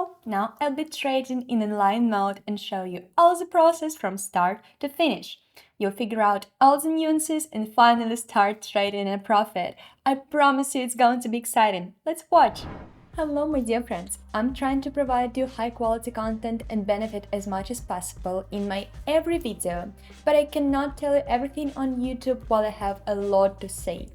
So now I'll be trading in online mode and show you all the process from start to finish. You'll figure out all the nuances and finally start trading in a profit. I promise you it's going to be exciting. Let's watch! Hello my dear friends, I'm trying to provide you high quality content and benefit as much as possible in my every video, but I cannot tell you everything on YouTube while I have a lot to say.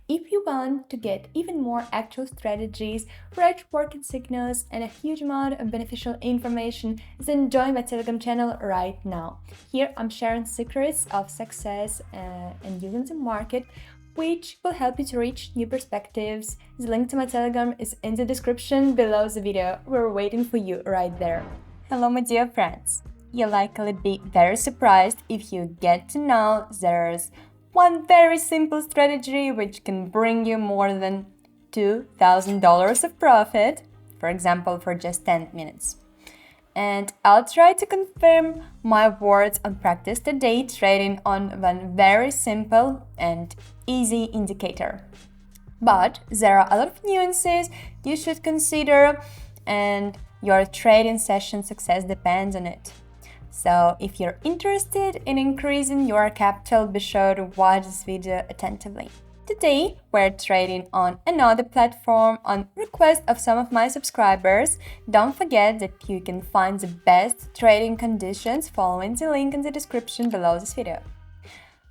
If you want to get even more actual strategies, right working signals, and a huge amount of beneficial information, then join my Telegram channel right now. Here I'm sharing secrets of success and using the market, which will help you to reach new perspectives. The link to my Telegram is in the description below the video. We're waiting for you right there. Hello my dear friends. You'll likely be very surprised if you get to know there's one very simple strategy which can bring you more than $2,000 of profit, for example, for just 10 minutes. And I'll try to confirm my words on practice today trading on one very simple and easy indicator. But there are a lot of nuances you should consider, and your trading session success depends on it. So if you're interested in increasing your capital, be sure to watch this video attentively. Today, we're trading on another platform on request of some of my subscribers. Don't forget that you can find the best trading conditions following the link in the description below this video.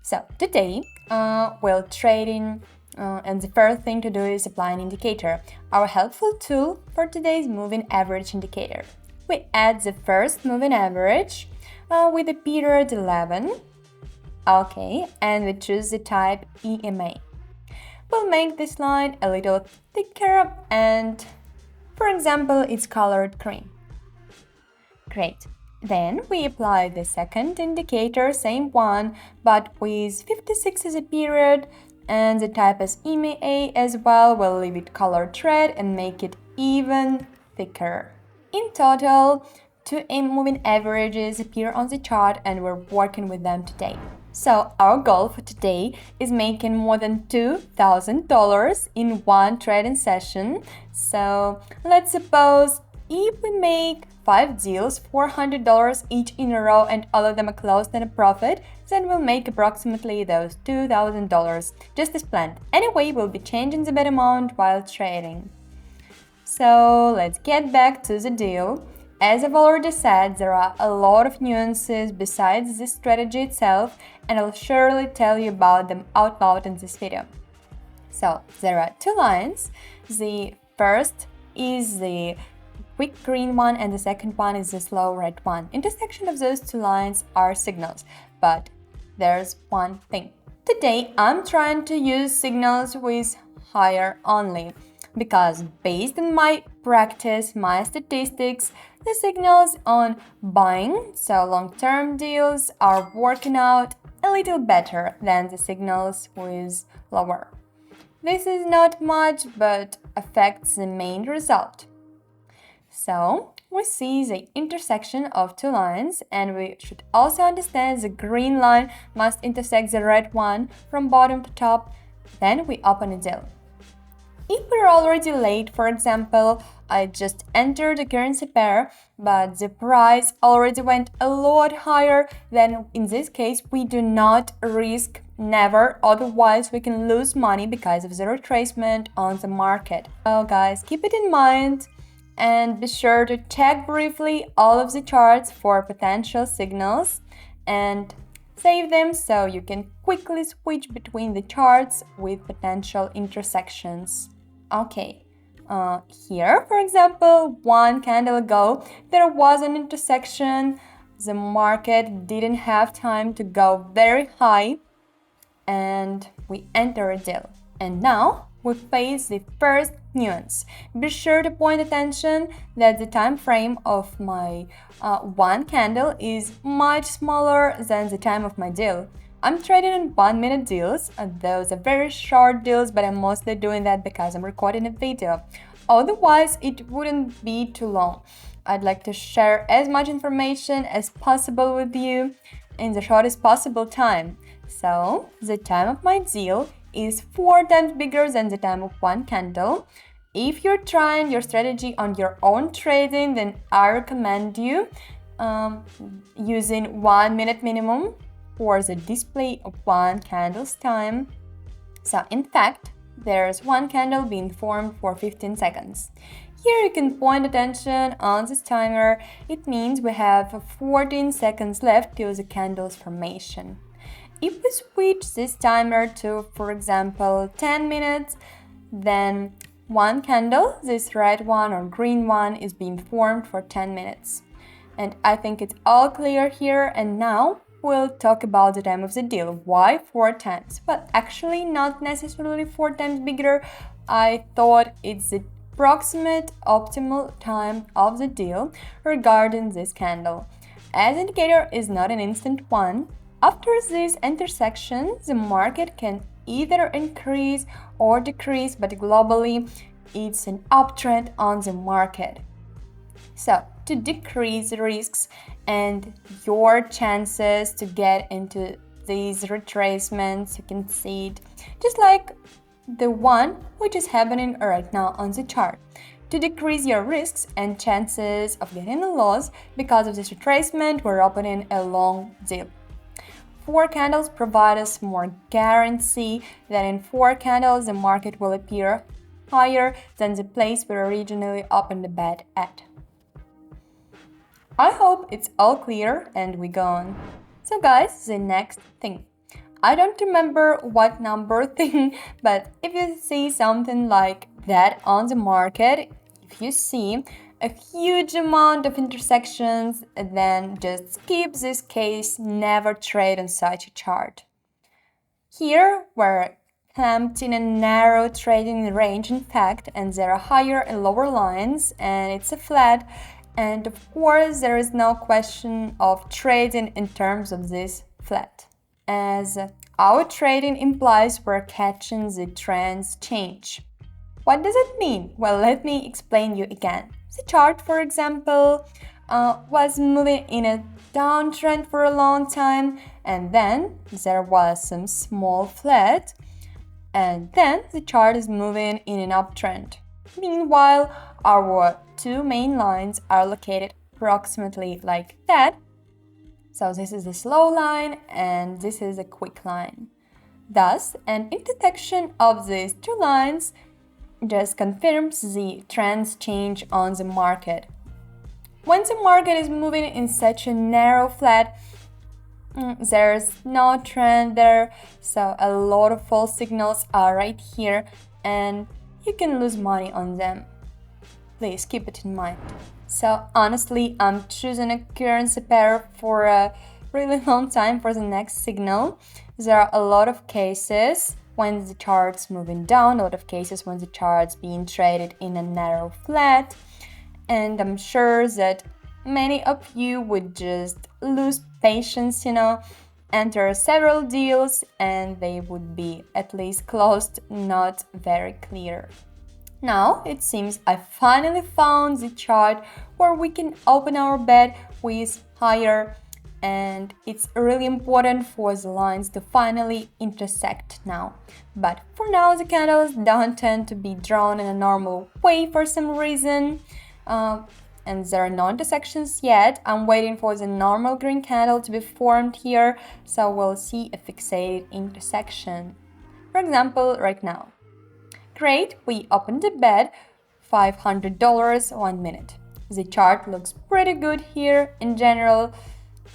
So today, we're trading and the first thing to do is apply an indicator. Our helpful tool for today is moving average indicator. We add the first moving average with a period 11. Okay, and we choose the type EMA. We'll make this line a little thicker and, for example, it's colored cream. Great. Then we apply the second indicator, same one, but with 56 as a period and the type as EMA as well. We'll leave it colored red and make it even thicker. In total, 2 moving averages appear on the chart and we're working with them today. So our goal for today is making more than $2,000 in one trading session. So let's suppose if we make 5 deals, $400 each in a row, and all of them are closed in a profit, then we'll make approximately those $2,000, just as planned. Anyway, we'll be changing the bet amount while trading. So let's get back to the deal. As I've already said, there are a lot of nuances besides this strategy itself, and I'll surely tell you about them out loud in this video. So there are 2 lines. The first is the quick green one and the second one is the slow red one. Intersection of those 2 lines are signals, but there's one thing. Today I'm trying to use signals with higher only, because based on my practice, my statistics, the signals on buying, so long-term deals, are working out a little better than the signals with lower. This is not much, but affects the main result. So we see the intersection of 2 lines, and we should also understand the green line must intersect the red one from bottom to top. Then we open a deal. If we're already late, for example, I just entered a currency pair, but the price already went a lot higher, then in this case we do not risk, never, otherwise we can lose money because of the retracement on the market. So guys, keep it in mind and be sure to check briefly all of the charts for potential signals and save them so you can quickly switch between the charts with potential intersections. Okay, here, for example, 1 candle ago, there was an intersection. The market didn't have time to go very high, and we enter a deal. And now we face the first nuance. Be sure to point attention that the time frame of my 1 candle is much smaller than the time of my deal. I'm trading in 1-minute deals, and those are very short deals, but I'm mostly doing that because I'm recording a video. Otherwise, it wouldn't be too long. I'd like to share as much information as possible with you in the shortest possible time. So, the time of my deal is 4 times bigger than the time of 1 candle. If you're trying your strategy on your own trading, then I recommend you using 1 minute minimum for the display of one candle's time. So in fact, there's one candle being formed for 15 seconds. Here you can point attention on this timer. It means we have 14 seconds left till the candle's formation. If we switch this timer to, for example, 10 minutes, then one candle, this red one or green one, is being formed for 10 minutes. And I think it's all clear here, and now we'll talk about the time of the deal. Why 4 times? Well, actually not necessarily 4 times bigger. I thought it's the approximate optimal time of the deal regarding this candle. As indicator is not an instant one, after this intersection, the market can either increase or decrease, but globally, it's an uptrend on the market. So, to decrease risks and your chances to get into these retracements, you can see it just like the one which is happening right now on the chart. To decrease your risks and chances of getting a loss because of this retracement, we're opening a long dip. 4 candles provide us more guarantee that in 4 candles the market will appear higher than the place we originally opened the bet at. I hope it's all clear and we go on. So guys, the next thing. I don't remember what number thing, but if you see something like that on the market, if you see a huge amount of intersections, then just skip this case, never trade on such a chart. Here we're clamped in a narrow trading range in fact, and there are higher and lower lines, and it's a flat, and of course there is no question of trading in terms of this flat, as our trading implies we're catching the trend's change. What does it mean? Well, let me explain you again. The chart, for example, was moving in a downtrend for a long time, and then there was some small flat, and then the chart is moving in an uptrend. Meanwhile, our 2 main lines are located approximately like that. So this is the slow line and this is a quick line. Thus, an intersection of these 2 lines just confirms the trend's change on the market. When the market is moving in such a narrow flat, there's no trend there, so a lot of false signals are right here and you can lose money on them. Please keep it in mind. So honestly, I'm choosing a currency pair for a really long time for the next signal. There are a lot of cases when the chart's moving down, a lot of cases when the chart's being traded in a narrow flat, and I'm sure that many of you would just lose patience, enter several deals and they would be at least closed, not very clear. Now it seems I finally found the chart where we can open our bet with higher, and it's really important for the lines to finally intersect now. But for now the candles don't tend to be drawn in a normal way for some reason. And there are no intersections yet. I'm waiting for the normal green candle to be formed here, so we'll see a fixated intersection. For example, right now. Great, we opened the bet, $500 1 minute. The chart looks pretty good here. In general,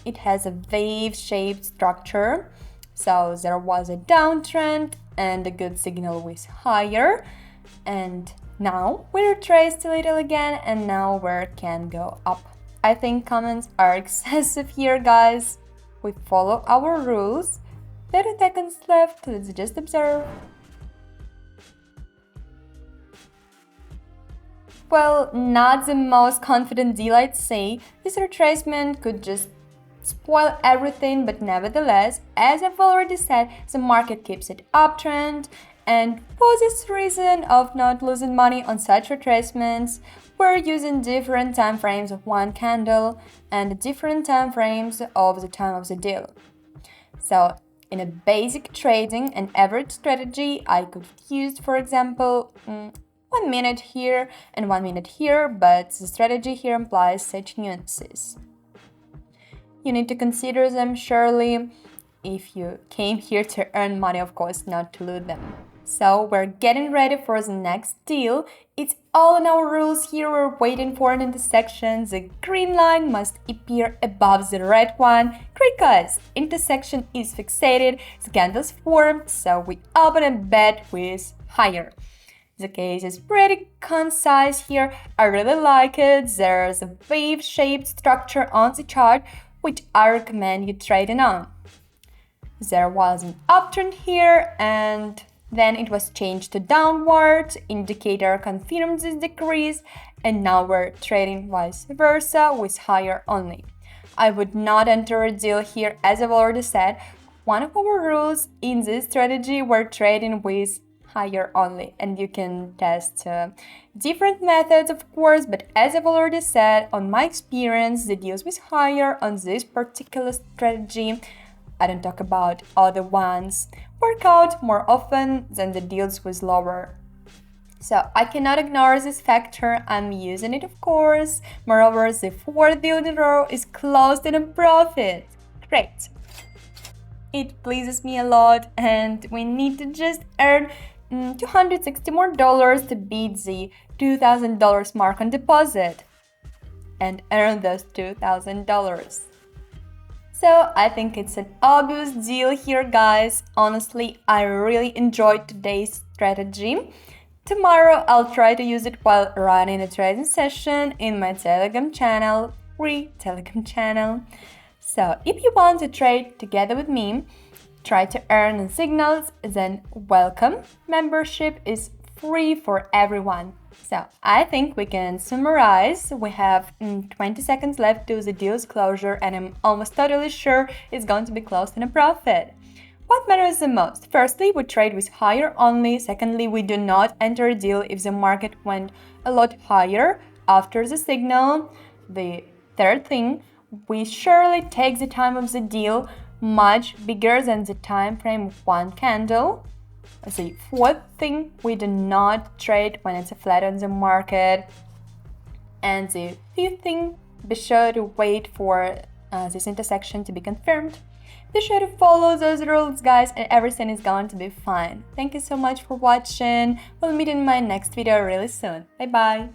it has a wave-shaped structure, so there was a downtrend and a good signal with higher, and now we retraced a little again and now we can go up. I think comments are excessive here, guys. We follow our rules. 30 seconds left, let's just observe. Well, not the most confident deal, I'd say. This retracement could just spoil everything, but nevertheless, as I've already said, the market keeps it uptrend, and for this reason of not losing money on such retracements, we're using different time frames of one candle and different time frames of the time of the deal. So, in a basic trading and average strategy, I could use, for example, 1 minute here and 1 minute here, but the strategy here implies such nuances. You need to consider them surely. If you came here to earn money, of course, not to lose them. So we're getting ready for the next deal. It's all in our rules here. We're waiting for an intersection. The green line must appear above the red one because intersection is fixated, the candles form, so we open a bet with higher. The case is pretty concise here. I really like it. There's a wave-shaped structure on the chart, which I recommend you trading on. There was an uptrend here and then it was changed to downward. Indicator confirms this decrease and now we're trading vice versa with higher only. I would not enter a deal here, as I've already said. One of our rules in this strategy, we're trading with higher only, and you can test different methods, of course, but as I've already said, on my experience, the deals with higher on this particular strategy, I don't talk about other ones, work out more often than the deals with lower. So I cannot ignore this factor, I'm using it, of course. Moreover, the 4th deal in a row is closed in a profit. Great. It pleases me a lot, and we need to just earn $260 more to beat the $2,000 mark on deposit and earn those $2,000. So I think it's an obvious deal here, guys. Honestly, I really enjoyed today's strategy. Tomorrow I'll try to use it while running a trading session in my Telegram channel, free Telegram channel. So if you want to trade together with me, try to earn on signals, then welcome. Membership is free for everyone. So I think we can summarize. We have 20 seconds left to the deal's closure and I'm almost totally sure it's going to be closed in a profit. What matters the most? Firstly, we trade with higher only. Secondly, we do not enter a deal if the market went a lot higher after the signal. The third thing, we surely take the time of the deal much bigger than the time frame of one candle. The fourth thing, we do not trade when it's a flat on the market. And the fifth thing, be sure to wait for this intersection to be confirmed. Be sure to follow those rules, guys, and everything is going to be fine. Thank you so much for watching. We'll meet in my next video really soon. Bye bye.